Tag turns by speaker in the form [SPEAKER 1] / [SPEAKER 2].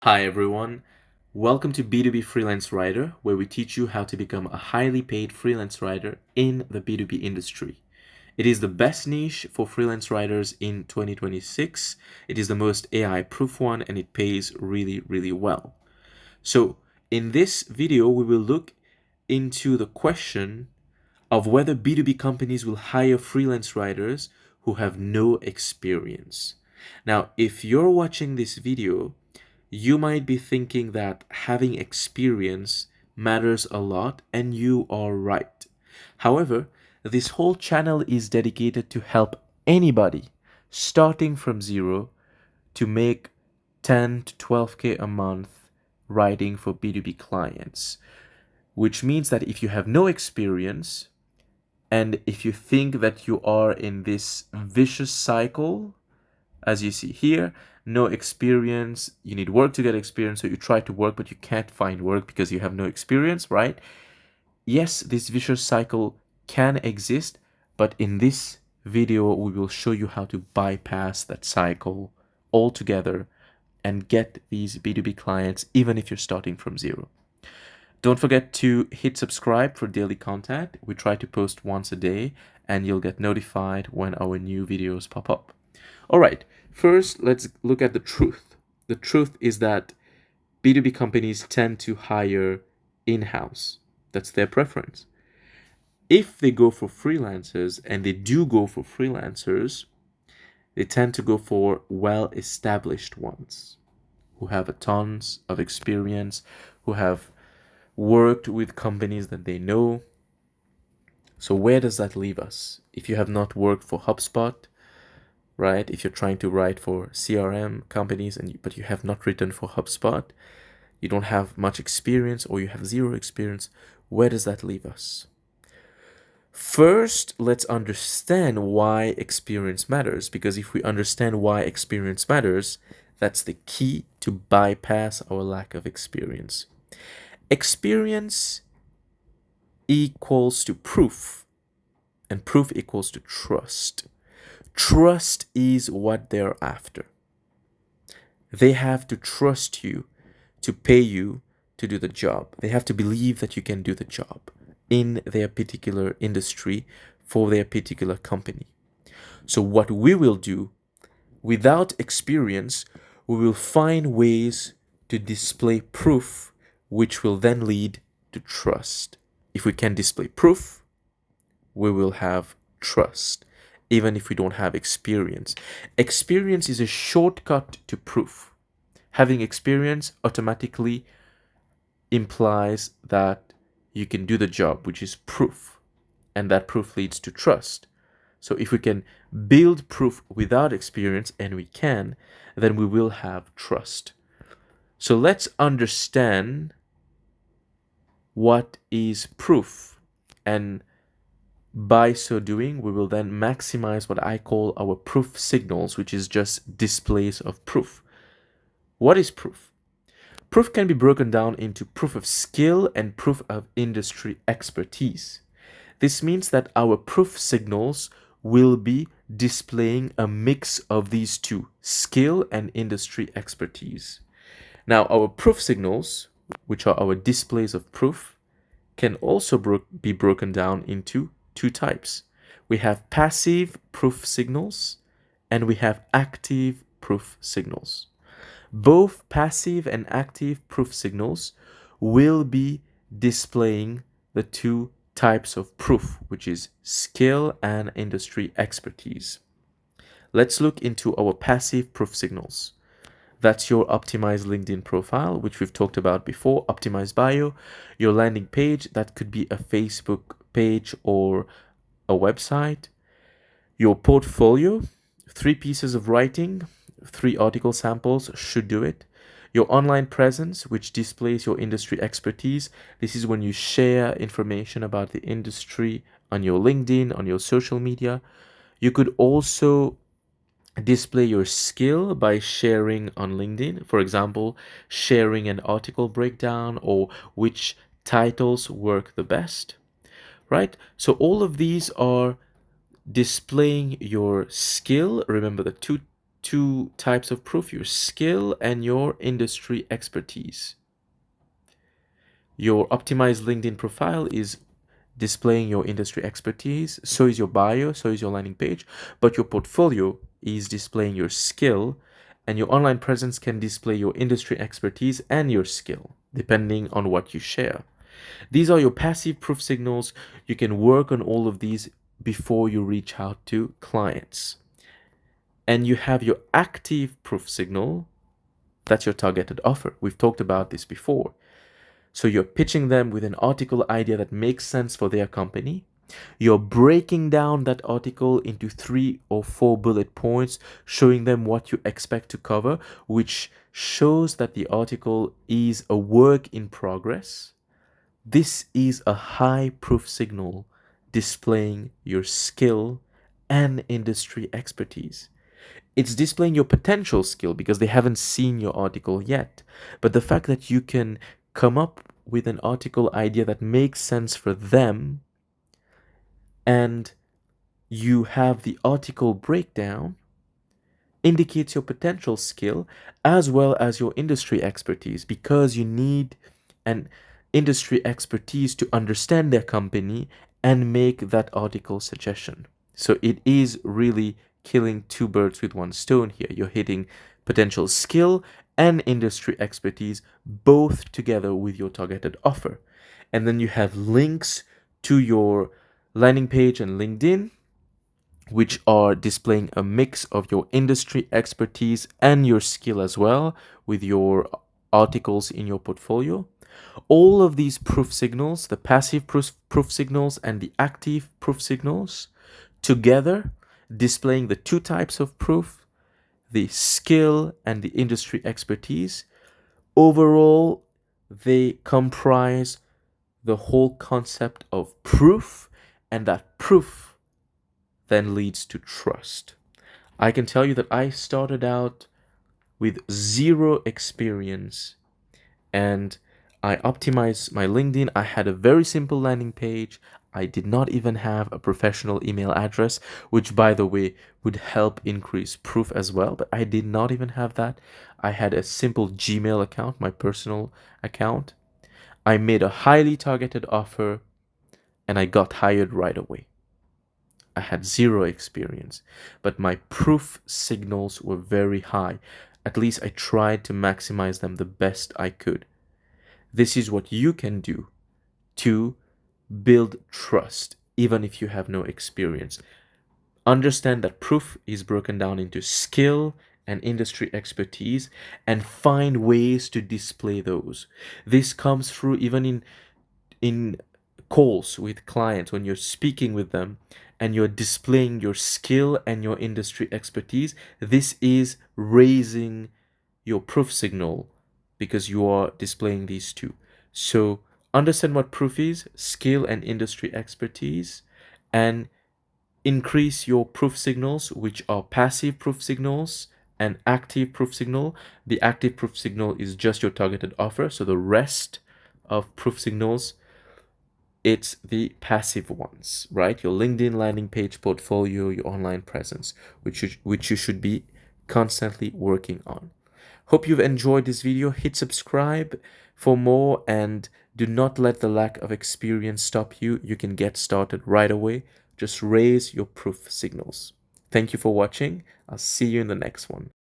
[SPEAKER 1] Hi everyone, welcome to B2B Freelance Writer, where we teach you how to become a highly paid freelance writer in the B2B industry. It is the best niche for freelance writers in 2026. It is the most AI proof one and it pays really, really well. So, in this video, we will look into the question of whether B2B companies will hire freelance writers who have no experience. Now, if you're watching this video, you might be thinking that having experience matters a lot, and you are right. However, this whole channel is dedicated to help anybody starting from zero to make 10 to 12K a month writing for B2B clients, which means that if you have no experience and if you think that you are in this vicious cycle, as you see here, no experience, you need work to get experience, so you try to work but you can't find work because you have no experience, right? Yes, this vicious cycle can exist, but in this video we will show you how to bypass that cycle altogether and get these B2B clients even if you're starting from zero. Don't forget to hit subscribe for daily content. We try to post once a day and you'll get notified when our new videos pop up. All right, first let's look at the truth. The truth is that B2B companies tend to hire in-house. That's their preference. If they go for freelancers, and they do go for freelancers, they tend to go for well-established ones who have tons of experience, who have worked with companies that they know. So where does that leave us? If you have not worked for HubSpot, right? If you're trying to write for CRM companies but you have not written for HubSpot, you don't have much experience or you have zero experience, where does that leave us? First, let's understand why experience matters, because if we understand why experience matters, that's the key to bypass our lack of experience. Experience equals to proof, and proof equals to trust. Trust is what they're after. They have to trust you to pay you to do the job. They have to believe that you can do the job in their particular industry for their particular company. So what we will do, without experience, we will find ways to display proof, which will then lead to trust. If we can display proof, we will have trust, even if we don't have experience. Experience is a shortcut to proof. Having experience automatically implies that you can do the job, which is proof, and that proof leads to trust. So if we can build proof without experience, and we can, then we will have trust. So let's understand what is proof, and by so doing, we will then maximize what I call our proof signals, which is just displays of proof. What is proof? Proof can be broken down into proof of skill and proof of industry expertise. This means that our proof signals will be displaying a mix of these two, skill and industry expertise. Now, our proof signals, which are our displays of proof, can also be broken down into two types. We have passive proof signals and we have active proof signals. Both passive and active proof signals will be displaying the two types of proof, which is skill and industry expertise. Let's look into our passive proof signals. That's your optimized LinkedIn profile, which we've talked about before, optimized bio, your landing page, that could be a Facebook page or a website, your portfolio, 3 pieces of writing, 3 article samples should do it. Your online presence, which displays your industry expertise. This is when you share information about the industry on your LinkedIn, on your social media. You could also display your skill by sharing on LinkedIn. For example, sharing an article breakdown or which titles work the best, right? So all of these are displaying your skill. Remember the two two types of proof: your skill and your industry expertise. Your optimized LinkedIn profile is displaying your industry expertise, so is your bio, so is your landing page, but your portfolio is displaying your skill, and your online presence can display your industry expertise and your skill, depending on what you share. These are your passive proof signals. You can work on all of these before you reach out to clients. And you have your active proof signal. That's your targeted offer. We've talked about this before. So you're pitching them with an article idea that makes sense for their company. You're breaking down that article into 3 or 4 bullet points, showing them what you expect to cover, which shows that the article is a work in progress. This is a high proof signal displaying your skill and industry expertise. It's displaying your potential skill because they haven't seen your article yet. But the fact that you can come up with an article idea that makes sense for them, and you have the article breakdown, indicates your potential skill as well as your industry expertise, because you need an industry expertise to understand their company and make that article suggestion. So it is really killing two birds with one stone here. You're hitting potential skill and industry expertise both together with your targeted offer. And then you have links to your landing page and LinkedIn, which are displaying a mix of your industry expertise and your skill as well with your articles in your portfolio. All of these proof signals, the passive proof signals and the active proof signals, together displaying the two types of proof, the skill and the industry expertise. Overall, they comprise the whole concept of proof, and that proof then leads to trust. I can tell you that I started out with zero experience, and I optimized my LinkedIn. I had a very simple landing page. I did not even have a professional email address, which, by the way, would help increase proof as well. But I did not even have that. I had a simple Gmail account, my personal account. I made a highly targeted offer, and I got hired right away. I had zero experience, but my proof signals were very high. At least I tried to maximize them the best I could. This is what you can do to build trust, even if you have no experience. Understand that proof is broken down into skill and industry expertise, and find ways to display those. This comes through even in calls with clients when you're speaking with them and you're displaying your skill and your industry expertise. This is raising your proof signal because you are displaying these two. So understand what proof is, skill and industry expertise, and increase your proof signals, which are passive proof signals and active proof signal. The active proof signal is just your targeted offer. So the rest of proof signals, it's the passive ones, right? Your LinkedIn landing page portfolio, your online presence, which you should be constantly working on. Hope you've enjoyed this video. Hit subscribe for more, and do not let the lack of experience stop you. You can get started right away. Just raise your proof signals. Thank you for watching. I'll see you in the next one.